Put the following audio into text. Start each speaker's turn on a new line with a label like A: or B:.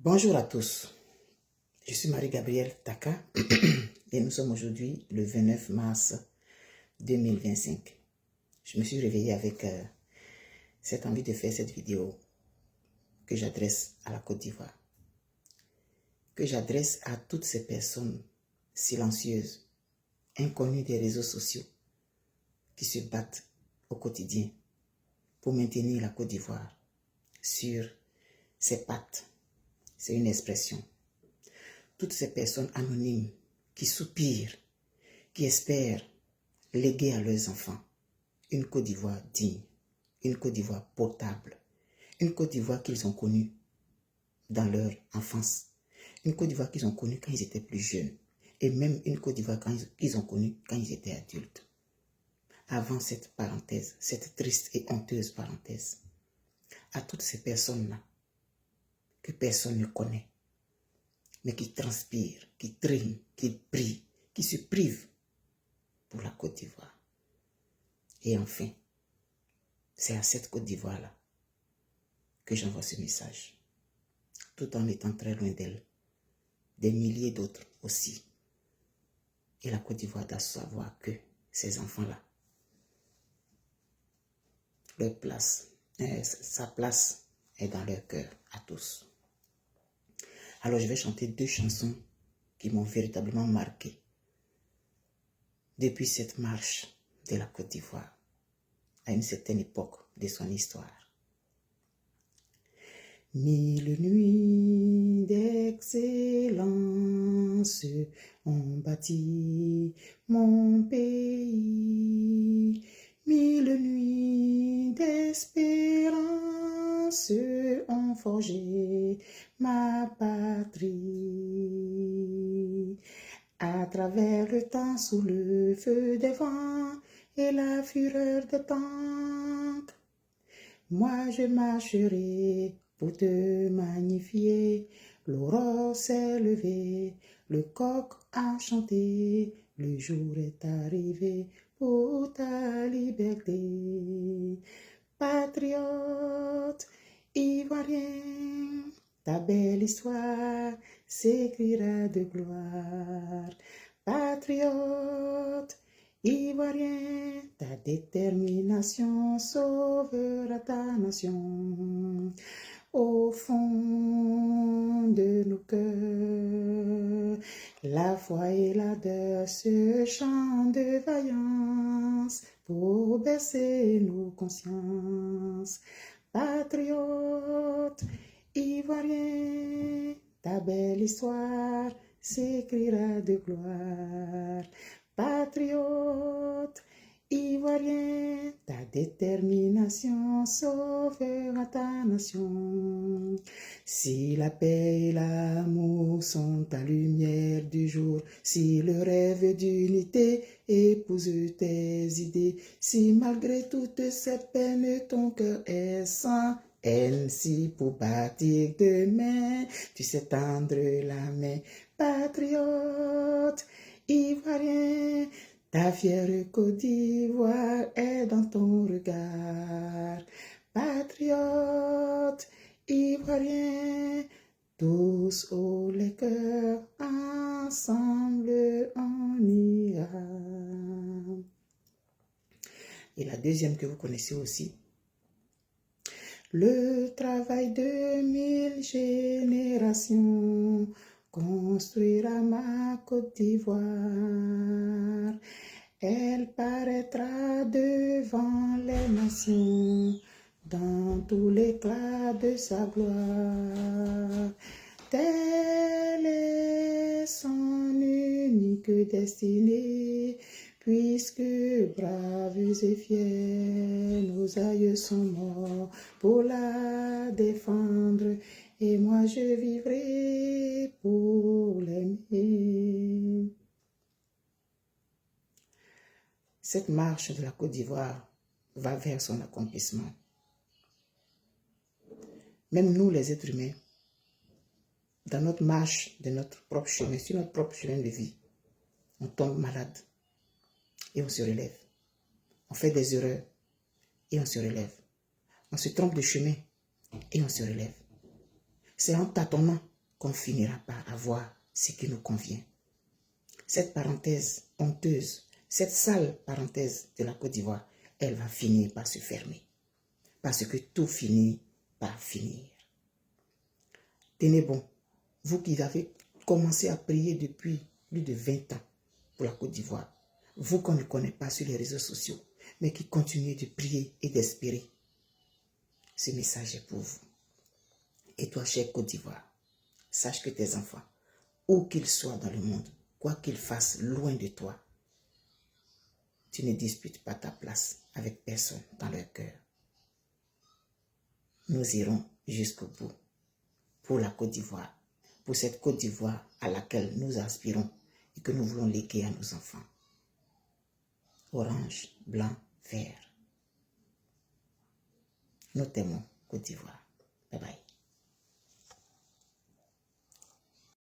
A: Bonjour à tous, je suis Marie-Gabrielle Taka et nous sommes aujourd'hui le 29 mars 2025. Je me suis réveillée avec cette envie de faire cette vidéo que j'adresse à la Côte d'Ivoire, que j'adresse à toutes ces personnes silencieuses, inconnues des réseaux sociaux, qui se battent au quotidien pour maintenir la Côte d'Ivoire sur ses pattes. C'est une expression. Toutes ces personnes anonymes qui soupirent, qui espèrent léguer à leurs enfants une Côte d'Ivoire digne, une Côte d'Ivoire potable, une Côte d'Ivoire qu'ils ont connue dans leur enfance, une Côte d'Ivoire qu'ils ont connue quand ils étaient plus jeunes, et même une Côte d'Ivoire qu'ils ont connue quand ils étaient adultes. Avant cette parenthèse, cette triste et honteuse parenthèse, à toutes ces personnes-là que personne ne connaît, mais qui transpirent, qui triment, qui prient, qui se privent pour la Côte d'Ivoire. Et enfin, c'est à cette Côte d'Ivoire-là que j'envoie ce message, tout en étant très loin d'elle, des milliers d'autres aussi. Et la Côte d'Ivoire doit savoir que ces enfants-là, sa place est dans leur cœur à tous. Alors je vais chanter deux chansons qui m'ont véritablement marqué depuis cette marche de la Côte d'Ivoire à une certaine époque de son histoire. Mille nuits d'excellence ont bâti mon pays, mille nuits d'espérance ont forgé ma patrie. À travers le temps, sous le feu des vents et la fureur des tanks, moi je marcherai pour te magnifier. L'aurore s'est levée, le coq a chanté, le jour est arrivé pour ta liberté. Patriote ivoirien, ta belle histoire s'écrira de gloire. Patriote ivoirien, ta détermination sauvera ta nation. Au fond de nos cœurs, la foi et l'ardeur se chantent de vaillance pour bercer nos consciences. Patriote ivoirien, ta belle histoire s'écrira de gloire. Patriote ivoirien, ta détermination sauvera ta nation. Si la paix et l'amour sont ta lumière du jour, si le rêve d'unité épouse tes idées, si malgré toutes ces peines ton cœur est sans haine, si pour bâtir demain tu sais tendre la main. Patriote ivoirien, ta fière Côte d'Ivoire est dans ton regard. Patriote ivoirien, tous haut les cœurs, ensemble on ira. Et la deuxième que vous connaissez aussi. Le travail de 1000 générations construira ma Côte d'Ivoire. Elle paraîtra devant les nations dans tout l'éclat de sa gloire. Telle est son unique destinée, puisque braves et fiers, nos aïeux sont morts pour la défendre, et moi je vivrai pour l'aimer. Cette marche de la Côte d'Ivoire va vers son accomplissement. Même nous, les êtres humains, dans notre marche de notre propre chemin, sur notre propre chemin de vie, on tombe malade et on se relève. On fait des erreurs et on se relève. On se trompe de chemin et on se relève. C'est en tâtonnant qu'on finira par avoir ce qui nous convient. Cette parenthèse honteuse, cette sale parenthèse de la Côte d'Ivoire, elle va finir par se fermer. Parce que tout finit par finir. Tenez bon, vous qui avez commencé à prier depuis plus de 20 ans pour la Côte d'Ivoire, vous qu'on ne connaît pas sur les réseaux sociaux, mais qui continuez de prier et d'espérer, ce message est pour vous. Et toi, chère Côte d'Ivoire, sache que tes enfants, où qu'ils soient dans le monde, quoi qu'ils fassent loin de toi, tu ne disputes pas ta place avec personne dans leur cœur. Nous irons jusqu'au bout pour la Côte d'Ivoire, pour cette Côte d'Ivoire à laquelle nous aspirons et que nous voulons léguer à nos enfants. Orange, blanc, vert. Nous t'aimons, Côte d'Ivoire. Bye bye.